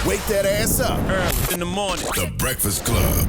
Wake that ass up. Early in the morning. The Breakfast Club.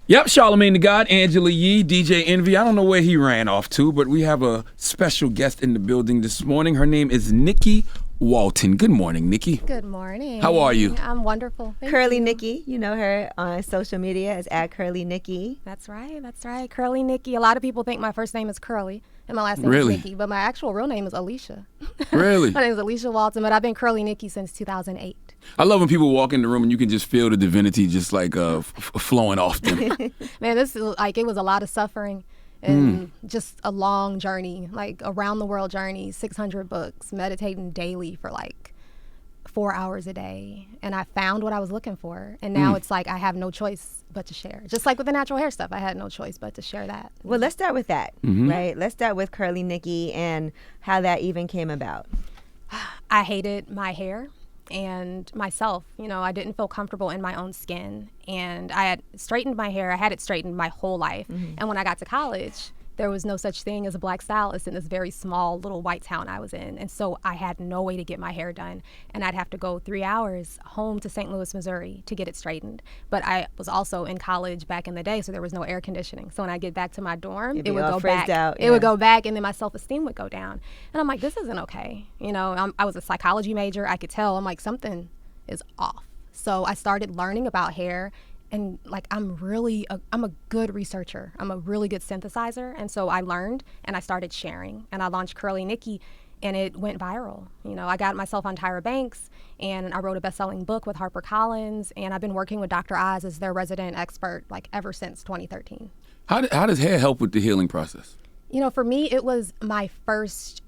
Yep, Charlamagne the God, Angela Yee, DJ Envy. I don't know where he ran off to, but we have a special guest in the building this morning. Her name is Nikki Walton. Good morning, Nikki. Good morning. How are you? I'm wonderful. Thank Curly you. Nikki, you know her on social media as @Curly Nikki. That's right. Curly Nikki. A lot of people think my first name is Curly and my last name Really? is Nikki, but my actual real name is Alicia. Really? My name is Alicia Walton, but I've been Curly Nikki since 2008. I love when people walk in the room and you can just feel the divinity just like flowing off them. Man, this is like, it was a lot of suffering and just a long journey, like around the world journey, 600 books, meditating daily for like 4 hours a day. And I found what I was looking for. And now it's like I have no choice but to share. Just like with the natural hair stuff, I had no choice but to share that. Well, let's start with that, right? Let's start with Curly Nikki and how that even came about. I hated my hair and myself. You know, I didn't feel comfortable in my own skin. And I had straightened my hair. I had it straightened my whole life. And when I got to college, there was no such thing as a black stylist in this very small little white town I was in. And so I had no way to get my hair done. And I'd have to go 3 hours home to St. Louis, Missouri to get it straightened. But I was also in college back in the day, so there was no air conditioning. So when I get back to my dorm, You'd it be would all go frizzed back. out, It yeah. would go back, and then my self-esteem would go down. And I'm like, this isn't okay. You know, I was a psychology major. I could tell. I'm like, something is off. So I started learning about hair. And like, I'm a good researcher. I'm a really good synthesizer. And so I learned and I started sharing, and I launched Curly Nikki, and it went viral. You know, I got myself on Tyra Banks, and I wrote a best-selling book with HarperCollins, and I've been working with Dr. Oz as their resident expert like ever since 2013. How does hair help with the healing process? You know, for me, it was my first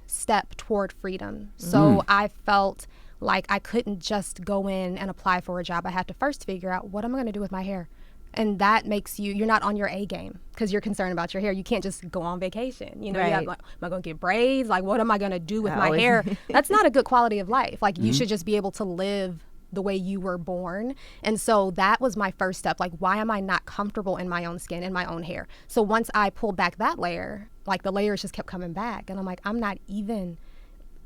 step toward freedom. So I felt like I couldn't just go in and apply for a job. I had to first figure out, what am I going to do with my hair? And that makes you're not on your A game because you're concerned about your hair. You can't just go on vacation. You know, you have, like, am I going to get braids? Like, what am I going to do with my hair? That's not a good quality of life. Like, you should just be able to live the way you were born. And so that was my first step. Like, why am I not comfortable in my own skin and my own hair? So once I pulled back that layer, like, the layers just kept coming back. And I'm like, I'm not even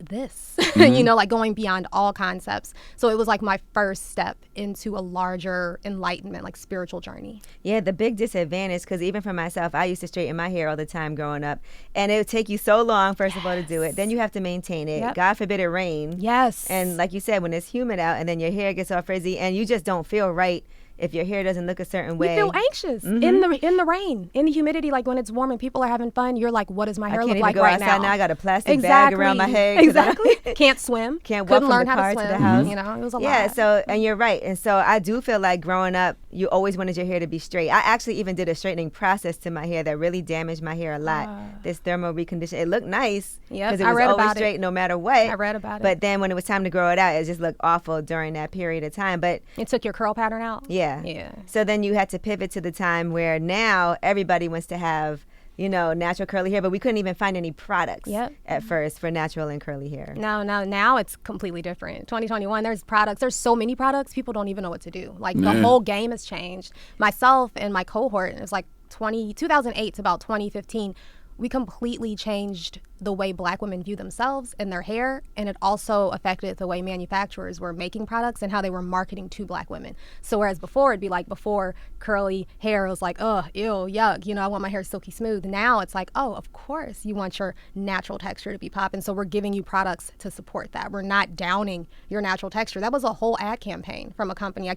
this, you know, like going beyond all concepts. So it was like my first step into a larger enlightenment, like spiritual journey. Yeah, the big disadvantage, because even for myself, I used to straighten my hair all the time growing up, and it would take you so long, first of all, to do it. Then you have to maintain it. Yep. God forbid it rain. Yes. And like you said, when it's humid out and then your hair gets all frizzy and you just don't feel right if your hair doesn't look a certain way. You feel anxious in the rain, in the humidity, like when it's warm and people are having fun. You're like, what does my hair look like right now? I can't even go outside now. I got a plastic bag around my head. Exactly. Can't swim. Can't walk Couldn't from learn the how car to swim. to the house. You know, it was a lot. Yeah, so, and you're right. And so I do feel like growing up, you always wanted your hair to be straight. I actually even did a straightening process to my hair that really damaged my hair a lot. This thermal reconditioning. It looked nice because it was always straight no matter what. I read about it. But then when it was time to grow it out, it just looked awful during that period of time. But it took your curl pattern out? Yeah. Yeah. So then you had to pivot to the time where now everybody wants to have, you know, natural curly hair, but we couldn't even find any products at first for natural and curly hair. Now it's completely different. 2021, there's so many products, people don't even know what to do. Like, the whole game has changed. Myself and my cohort, it was like 2008 to about 2015, we completely changed the way Black women view themselves and their hair, and it also affected the way manufacturers were making products and how they were marketing to Black women. So whereas before, it'd be like, before curly hair was like, ugh, ew, yuck, you know, I want my hair silky smooth. Now it's like, oh, of course you want your natural texture to be popping, so we're giving you products to support that. We're not downing your natural texture. That was a whole ad campaign from a company.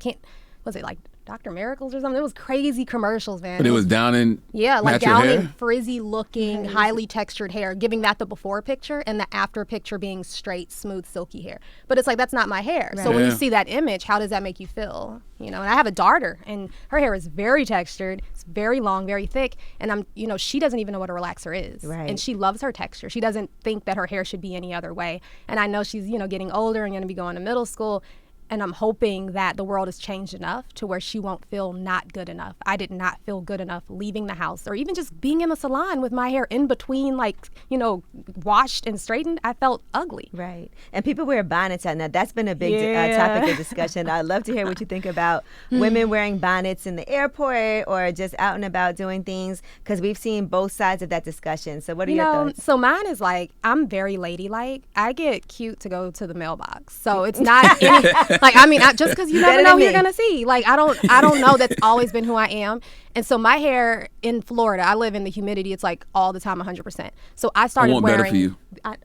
Was it like Dr. Miracles or something? It was crazy commercials, man. But it was downing like natural downing hair? frizzy looking, highly textured hair, giving that the before picture and the after picture being straight, smooth, silky hair. But it's like, that's not my hair. Right. So when you see that image, how does that make you feel? You know, and I have a daughter, and her hair is very textured. It's very long, very thick. And she doesn't even know what a relaxer is. Right. And she loves her texture. She doesn't think that her hair should be any other way. And I know she's, getting older and going to be going to middle school. And I'm hoping that the world has changed enough to where she won't feel not good enough. I did not feel good enough leaving the house or even just being in the salon with my hair in between, washed and straightened. I felt ugly. Right. And people wear bonnets now. That's been a big topic of discussion. I'd love to hear what you think about women wearing bonnets in the airport or just out and about doing things, because we've seen both sides of that discussion. So what are your thoughts? So mine is like, I'm very ladylike. I get cute to go to the mailbox. So it's not Like, I mean, just because you never know who you're gonna see. Like, I don't know. That's always been who I am. And so my hair in Florida, I live in the humidity. It's like all the time, 100%. So I started wearing. Better for you.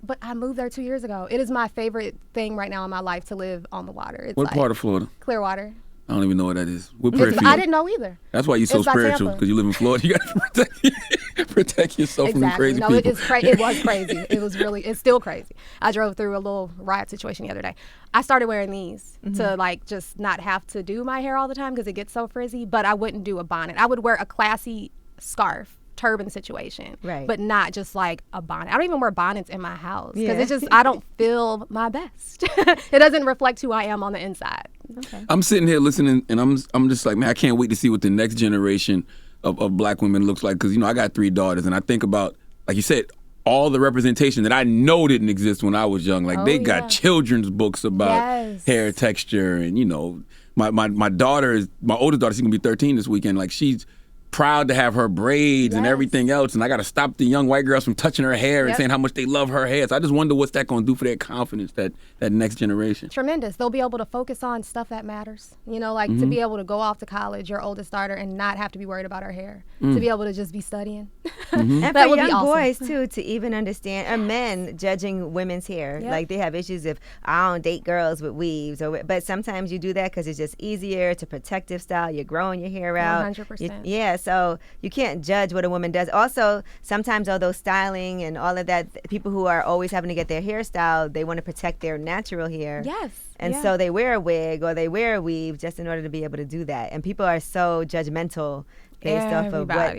But I moved there 2 years ago. It is my favorite thing right now in my life to live on the water. It's What like part of Florida? Clearwater. I don't even know what that is. What part for you? I didn't know either. That's why you're so It's by spiritual, Tampa. because you live in Florida. You got to protect yourself from the crazy No, people. it was crazy. It's still crazy. I drove through a little riot situation the other day. I started wearing these to like just not have to do my hair all the time because it gets so frizzy, but I wouldn't do a bonnet. I would wear a classy scarf, turban situation, right, but not just like a bonnet. I don't even wear bonnets in my house because it's just, I don't feel my best. It doesn't reflect who I am on the inside. Okay. I'm sitting here listening, and I'm just like, man, I can't wait to see what the next generation of black women looks like, because, you know, I got 3 daughters, and I think about, like you said, all the representation that I know didn't exist when I was young. Like, they got children's books about hair texture, and, you know, my daughter is, my oldest daughter, she's gonna be 13 this weekend. Like, she's proud to have her braids and everything else, and I got to stop the young white girls from touching her hair and saying how much they love her hair. So I just wonder what's that going to do for their confidence, that next generation. Tremendous. They'll be able to focus on stuff that matters. You know, like to be able to go off to college, your oldest daughter, and not have to be worried about her hair. To be able to just be studying. And That for would be young awesome. boys too, to even understand, or men judging women's hair, like they have issues if I don't date girls with weaves, but sometimes you do that because it's just easier. It's a protective style. You're growing your hair out. 100%. So you can't judge what a woman does. Also, sometimes although styling and all of that, people who are always having to get their hairstyle, they want to protect their natural hair. Yes. And so they wear a wig or they wear a weave just in order to be able to do that. And people are so judgmental based off of what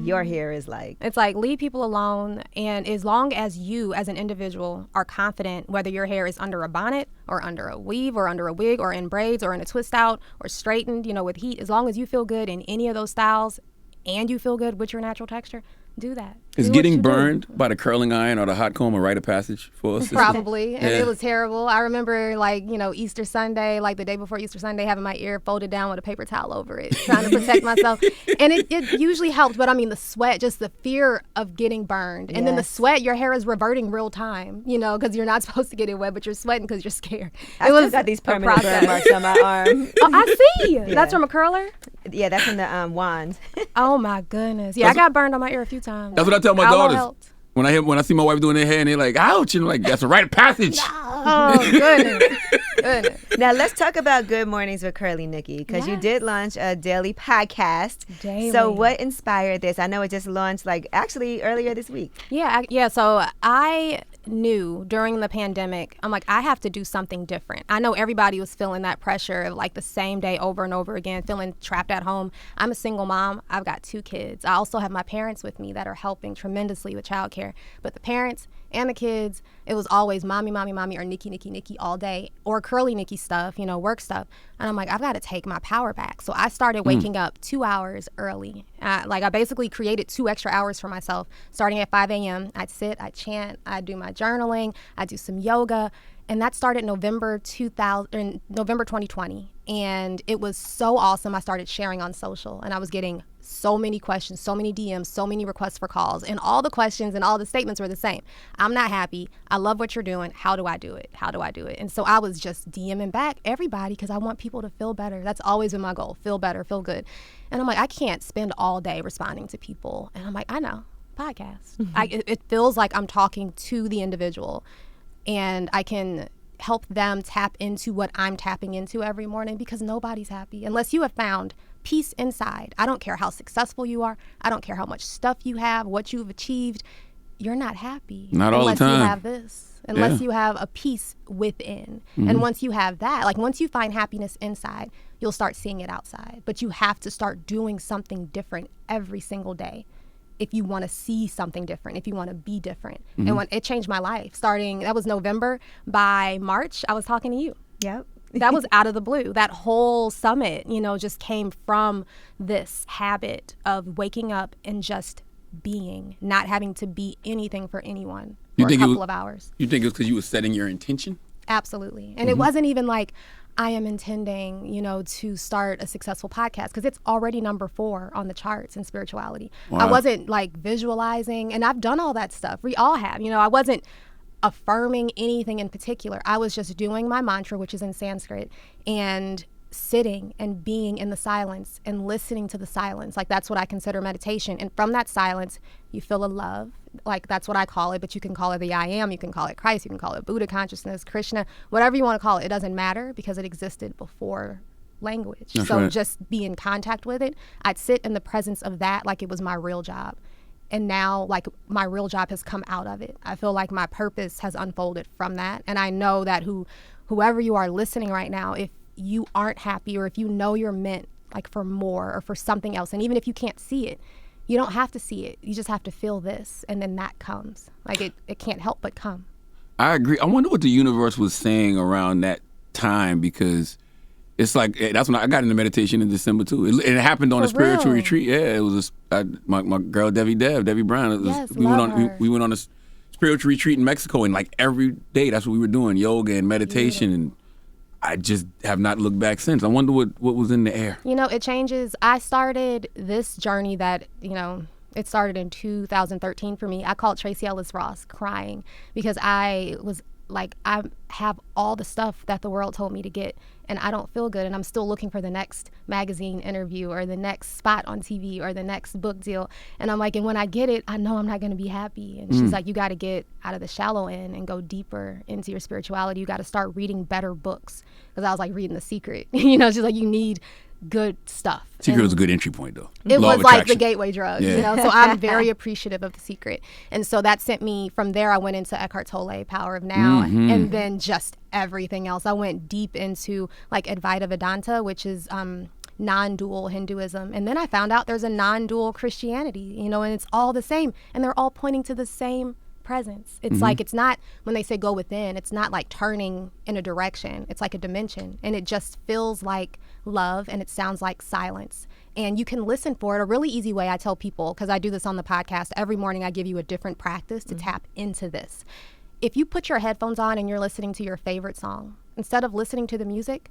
your hair is like. It's like, leave people alone. And as long as you as an individual are confident, whether your hair is under a bonnet or under a weave or under a wig or in braids or in a twist out or straightened, you know, with heat, as long as you feel good in any of those styles and you feel good with your natural texture, do that. Is getting burned by the curling iron or the hot comb a rite of passage for us? Probably. And it was terrible. I remember, like, you know, Easter Sunday, like the day before Easter Sunday, having my ear folded down with a paper towel over it, trying to protect myself. And it usually helped. But I mean, the sweat, just the fear of getting burned. And then the sweat, your hair is reverting real time, you know, because you're not supposed to get it wet, but you're sweating because you're scared. I still got these permanent burn marks on my arm. Oh, I see. That's from a curler? Yeah, that's from the wand. Oh, my goodness. Yeah, I got burned on my ear a few times. That's what I tell my Aloe daughters. helped. When I see my wife doing their hair and they're like, ouch, and I'm like, that's a rite of passage. Oh, goodness. Now let's talk about Good Mornings with Curly Nikki, because you did launch a daily podcast. Daily. So what inspired this? I know it just launched like actually earlier this week. Yeah. So I knew during the pandemic, I'm like, I have to do something different. I know everybody was feeling that pressure of like the same day over and over again, feeling trapped at home. I'm a single mom. I've got 2 kids. I also have my parents with me that are helping tremendously with childcare. But the parents and the kids, it was always mommy, mommy, mommy, or Nikki, Nikki, Nikki all day, or Curly Nikki stuff, you know, work stuff. And I'm like, I've got to take my power back. So I started waking up 2 hours early. I basically created 2 extra hours for myself. Starting at 5 a.m., I'd sit, I'd chant, I'd do my journaling, I'd do some yoga. And that started November 2020. And it was so awesome. I started sharing on social, and I was getting so many questions, so many DMs, so many requests for calls. And all the questions and all the statements were the same. I'm not happy. I love what you're doing. How do I do it? How do I do it? And so I was just DMing back everybody because I want people to feel better. That's always been my goal. Feel better, feel good. And I'm like, I can't spend all day responding to people. And I'm like, I know, podcast. It feels like I'm talking to the individual, and I can help them tap into what I'm tapping into every morning, because nobody's happy unless you have found peace inside. I don't care how successful you are. I don't care how much stuff you have, what you've achieved. You're not happy. Not all the time. Unless you have this. Unless you have a peace within. And once you have that, like once you find happiness inside, you'll start seeing it outside. But you have to start doing something different every single day if you want to see something different, if you want to be different. And when it changed my life, starting, that was November. By March, I was talking to you. Yep. That was out of the blue. That whole summit, you know, just came from this habit of waking up and just being, not having to be anything for anyone for a couple of hours. You think it was because you were setting your intention? Absolutely. And it wasn't even like, I am intending, you know, to start a successful podcast, because it's already number 4 on the charts in spirituality. Wow. I wasn't like visualizing, and I've done all that stuff. We all have, you know, I wasn't affirming anything in particular. I was just doing my mantra, which is in Sanskrit, and sitting and being in the silence and listening to the silence. Like, that's what I consider meditation. And from that silence, you feel a love. Like, that's what I call it, but you can call it the I am, you can call it Christ, you can call it Buddha consciousness, Krishna, whatever you want to call it. It doesn't matter because it existed before language. That's so right. just be in contact with it. I'd sit in the presence of that like it was my real job. And now, like, my real job has come out of it. I feel like my purpose has unfolded from that. And I know that whoever you are listening right now, if you aren't happy, or if you know you're meant like for more or for something else, and even if you can't see it, you don't have to see it. You just have to feel this, and then that comes. Like, it can't help but come. I agree. I wonder what the universe was saying around that time, because it's like, that's when I got into meditation in December too. It happened on For a spiritual real? retreat. Yeah, it was my girl Debbie Brown. It was, Yes, we went love on her. we went on a spiritual retreat in Mexico, and like every day that's what we were doing, yoga and meditation, and I just have not looked back since. I wonder what was in the air. You know, it changes. I started this journey that, it started in 2013 for me. I called Tracy Ellis Ross crying, because I was like, I have all the stuff that the world told me to get, and I don't feel good, and I'm still looking for the next magazine interview or the next spot on TV or the next book deal. And I'm like, and when I get it, I know I'm not going to be happy. And she's like, you got to get out of the shallow end and go deeper into your spirituality. You got to start reading better books. Because I was like reading The Secret. She's like, you need good stuff. Secret And was a good entry point, though. it Law was of like the attraction. gateway drug, Yeah. So I'm very appreciative of The Secret. And so that sent me, from there I went into Eckhart Tolle, Power of Now, and then just everything else. I went deep into like Advaita Vedanta, which is non-dual Hinduism. And then I found out there's a non-dual Christianity, and it's all the same. And they're all pointing to the same presence. It's like, it's not, when they say go within, it's not like turning in a direction. It's like a dimension. And it just feels like love, and it sounds like silence. And you can listen for it. A really easy way I tell people, because I do this on the podcast, every morning I give you a different practice to tap into this. If you put your headphones on and you're listening to your favorite song, instead of listening to the music,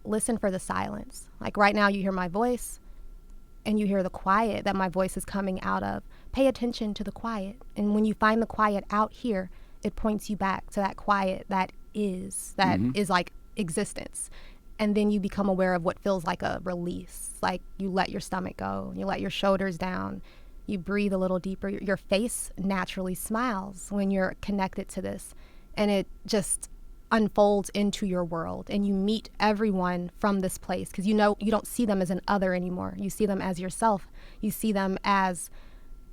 listen for the silence. Like right now you hear my voice and you hear the quiet that my voice is coming out of. Pay attention to the quiet. And when you find the quiet out here, it points you back to that quiet that is like existence. And then you become aware of what feels like a release. Like you let your stomach go, you let your shoulders down, you breathe a little deeper. Your face naturally smiles when you're connected to this. And it just unfolds into your world, and you meet everyone from this place, because you don't see them as an other anymore. You see them as yourself. You see them as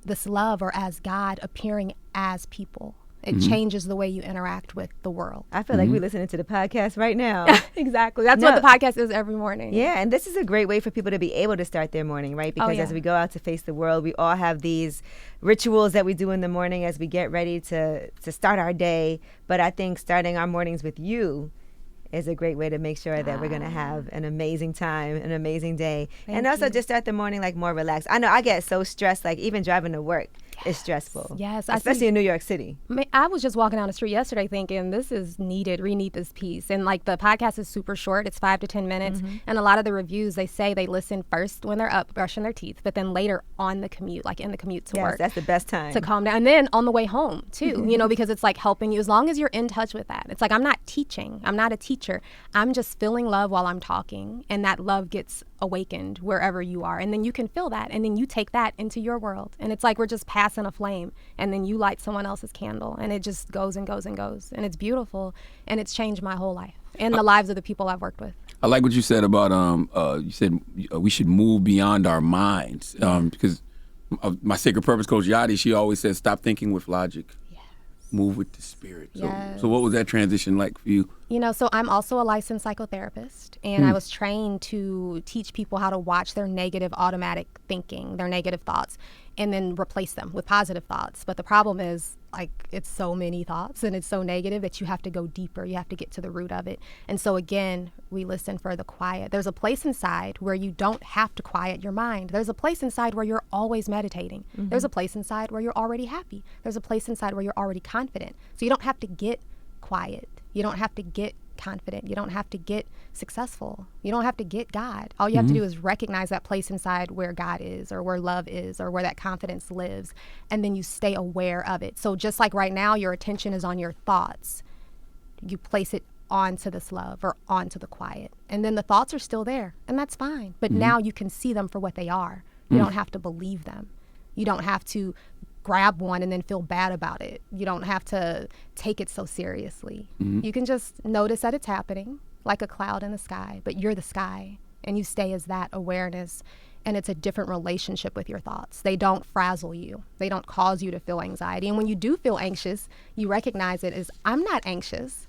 this love, or as God appearing as people. It changes the way you interact with the world. I feel like we're listening to the podcast right now. Exactly. That's what the podcast is every morning. Yeah, and this is a great way for people to be able to start their morning, right? Because yeah. as we go out to face the world, we all have these rituals that we do in the morning as we get ready to start our day. But I think starting our mornings with you is a great way to make sure that we're going to have an amazing time, an amazing day. And also just start the morning like more relaxed. I know I get so stressed, like even driving to work is stressful. Yes. Especially in New York City. I was just walking down the street yesterday thinking this is needed, we need this piece. And like the podcast is super short, it's 5 to 10 minutes. And a lot of the reviews, they say they listen first when they're up brushing their teeth, but then later on the commute, like in the commute to work. That's the best time. To calm down. And then on the way home too, because it's like helping you, as long as you're in touch with that. It's like, I'm not teaching, I'm not a teacher. I'm just feeling love while I'm talking, and that love gets awakened wherever you are. And then you can feel that, and then you take that into your world. And it's like we're just passing a flame, and then you light someone else's candle, and it just goes and goes and goes. And it's beautiful, and it's changed my whole life and the lives of the people I've worked with. I like what you said about you said we should move beyond our minds, because my sacred purpose coach Yadi, she always says stop thinking with logic, move with the spirit. So what was that transition like for you? So I'm also a licensed psychotherapist, and I was trained to teach people how to watch their negative automatic thinking, their negative thoughts, and then replace them with positive thoughts. But the problem is, like, it's so many thoughts and it's so negative that you have to go deeper. You have to get to the root of it. And so again, we listen for the quiet. There's a place inside where you don't have to quiet your mind. There's a place inside where you're always meditating. There's a place inside where you're already happy. There's a place inside where you're already confident. So you don't have to get quiet. You don't have to get confident. You don't have to get successful. You don't have to get God. All you have to do is recognize that place inside where God is, or where love is, or where that confidence lives, and then you stay aware of it. So just like right now, your attention is on your thoughts. You place it onto this love or onto the quiet. And then the thoughts are still there, and that's fine. But now you can see them for what they are. You don't have to believe them. You don't have to grab one and then feel bad about it. You don't have to take it so seriously. You can just notice that it's happening, like a cloud in the sky, but you're the sky, and you stay as that awareness. And it's a different relationship with your thoughts. They don't frazzle you. They don't cause you to feel anxiety. And when you do feel anxious, you recognize it as, I'm not anxious.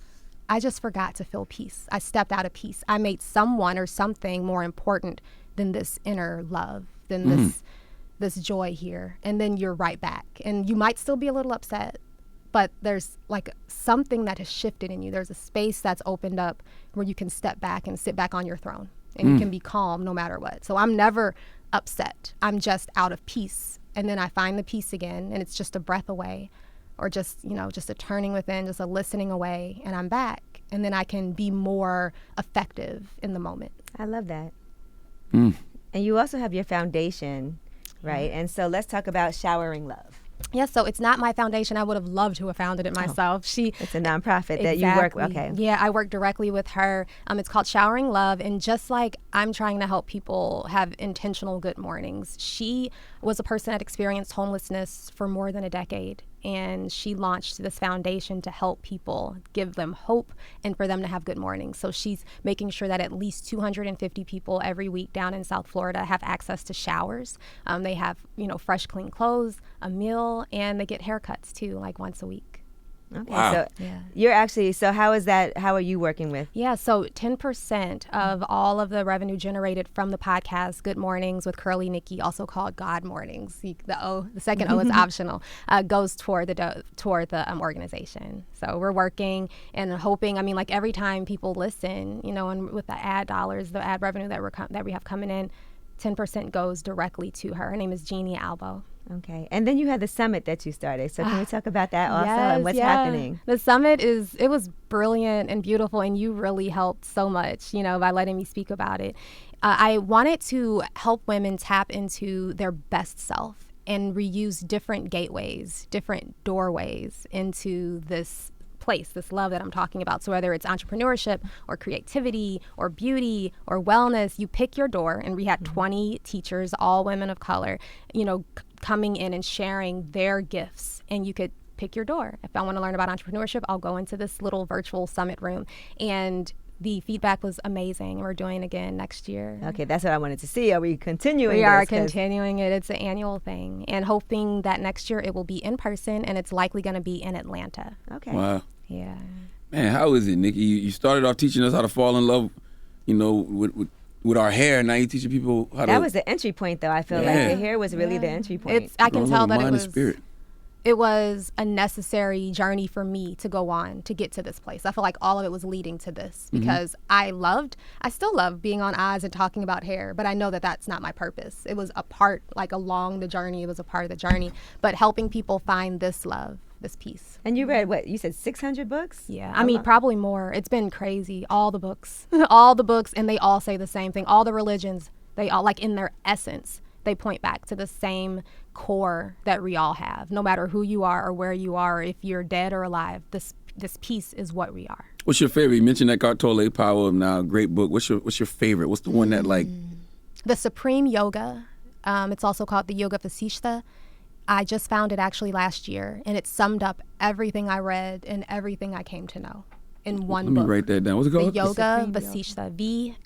I just forgot to feel peace. I stepped out of peace. I made someone or something more important than this inner love, than this joy here. And then you're right back. And you might still be a little upset, but there's like something that has shifted in you. There's a space that's opened up where you can step back and sit back on your throne, and you can be calm no matter what. So I'm never upset. I'm just out of peace. And then I find the peace again, and it's just a breath away, or just, just a turning within, just a listening away, and I'm back. And then I can be more effective in the moment. I love that. And you also have your foundation, right? And so let's talk about Showering Love. Yes, so it's not my foundation. I would have loved to have founded it myself. It's a nonprofit that you work with. Okay. Yeah, I work directly with her. It's called Showering Love. And just like I'm trying to help people have intentional good mornings, she was a person that experienced homelessness for more than a decade. And she launched this foundation to help people, give them hope, and for them to have good mornings. So she's making sure that at least 250 people every week down in South Florida have access to showers. They have, fresh, clean clothes, a meal, and they get haircuts too, like once a week. Okay, wow. So you're actually, so how is that, how are you working with? Yeah, so 10% of all of the revenue generated from the podcast, Good Mornings with Curly Nikki, also called God Mornings, the second O is optional, goes toward the organization. So we're working and hoping, like every time people listen, and with the ad dollars, the ad revenue that we have coming in, 10% goes directly to her. Her name is Jeannie Albo. Okay. And then you had the summit that you started. So can we talk about that also and what's happening? The summit it was brilliant and beautiful, and you really helped so much, by letting me speak about it. I wanted to help women tap into their best self and reuse different gateways, different doorways into this place, this love that I'm talking about. So whether it's entrepreneurship or creativity or beauty or wellness, you pick your door, and we had 20 teachers, all women of color, coming in and sharing their gifts, and you could pick your door. If I want to learn about entrepreneurship, I'll go into this little virtual summit room, and the feedback was amazing. We're doing it again next year. Okay, that's what I wanted to see. Are we continuing We are continuing it. It's an annual thing, and hoping that next year it will be in person, and it's likely going to be in Atlanta. Okay. Wow. Yeah. Man, how is it, Nikki? You started off teaching us how to fall in love, with our hair. Now you're teaching people how to. That was the entry point, though. I feel like the hair was really the entry point. I can tell that it was a necessary journey for me to go on to get to this place. I feel like all of it was leading to this, because I still love being on Oz and talking about hair, but I know that that's not my purpose. It was a part, along the journey, it was a part of the journey, but helping people find this love, this peace. And you read, what, you said 600 books? Yeah, probably more. It's been crazy. All the books, and they all say the same thing. All the religions, they all, in their essence, they point back to the same core that we all have. No matter who you are or where you are, or if you're dead or alive, this peace is what we are. What's your favorite? You mentioned Eckhart Tolle, Power of Now, great book. What's your favorite? What's the one that The Supreme Yoga. It's also called the Yoga Vasishtha. I just found it actually last year, and it summed up everything I read and everything I came to know in one book. Let me write that down. What's it called? The Yoga Vasishtha,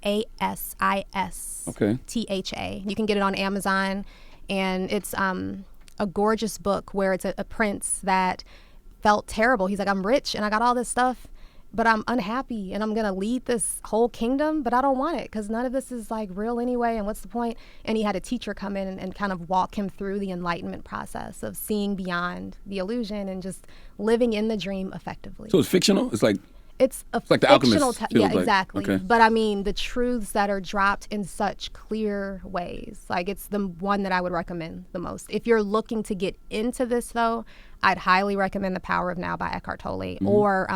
Vasishtha. You can get it on Amazon, and it's a gorgeous book where it's a prince that felt terrible. He's like, I'm rich and I got all this stuff, but I'm unhappy, and I'm going to lead this whole kingdom, but I don't want it because none of this is real anyway, and what's the point? And he had a teacher come in and kind of walk him through the enlightenment process of seeing beyond the illusion and just living in the dream effectively. So it's fictional? It's like the Alchemist. Yeah, exactly. Okay. But the truths that are dropped in such clear ways, it's the one that I would recommend the most. If you're looking to get into this, though, I'd highly recommend The Power of Now by Eckhart Tolle, or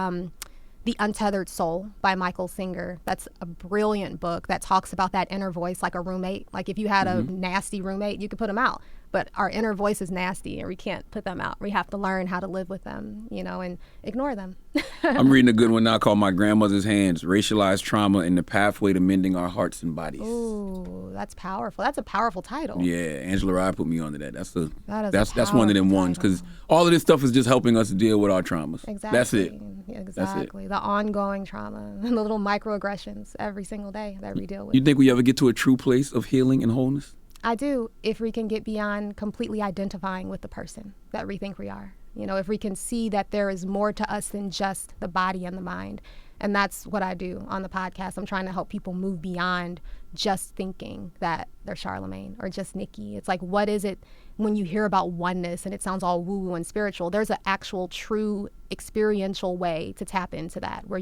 The Untethered Soul by Michael Singer. That's a brilliant book that talks about that inner voice like a roommate. Like if you had a nasty roommate, you could put them out. But our inner voice is nasty and we can't put them out. We have to learn how to live with them, and ignore them. I'm reading a good one now called My Grandmother's Hands, Racialized Trauma and the Pathway to Mending Our Hearts and Bodies. Ooh, that's powerful. That's a powerful title. Yeah, Angela Rye put me onto that. That's a one of them powerful ones, because title. all of this stuff is just helping us deal with our traumas. Exactly. That's it. Exactly. The ongoing trauma and the little microaggressions every single day that we deal with. You think we ever get to a true place of healing and wholeness? I do, if we can get beyond completely identifying with the person that we think we are. If we can see that there is more to us than just the body and the mind. And that's what I do on the podcast. I'm trying to help people move beyond just thinking that they're Charlamagne or just Nikki. It's like, what is it when you hear about oneness and it sounds all woo-woo and spiritual? There's an actual, true, experiential way to tap into that where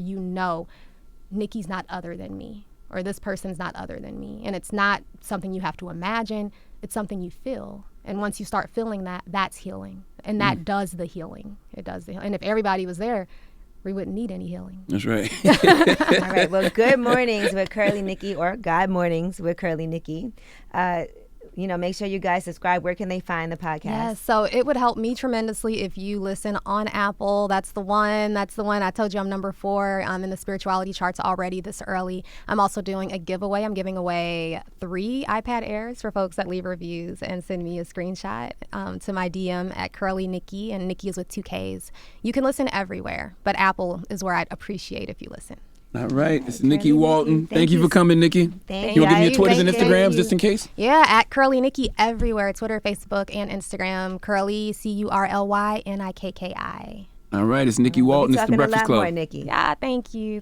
Nikki's not other than me. Or this person's not other than me. And it's not something you have to imagine. It's something you feel. And once you start feeling that, that's healing. And that does the healing. It does the healing. And if everybody was there, we wouldn't need any healing. That's right. All right. Well, good mornings with Curly Nikki, or God mornings with Curly Nikki. Make sure you guys subscribe. Where can they find the podcast? Yes, so it would help me tremendously if you listen on Apple. That's the one. I told you I'm number 4 in the spirituality charts already this early. I'm also doing a giveaway. I'm giving away 3 iPad Airs for folks that leave reviews and send me a screenshot to my DM at Curly Nikki, and Nikki is with 2 Ks. You can listen everywhere, but Apple is where I'd appreciate if you listen. All right. It's Nikki Walton. Thank you for coming, Nikki. Thank you. you. Want to give me your Twitters and Thank Instagrams you. just in case? Yeah, at Curly Nikki everywhere. Twitter, Facebook, and Instagram. Curly, CurlyNikki. All right. It's Nikki Walton. It's The Breakfast Club. More, Nikki. Yeah, thank you.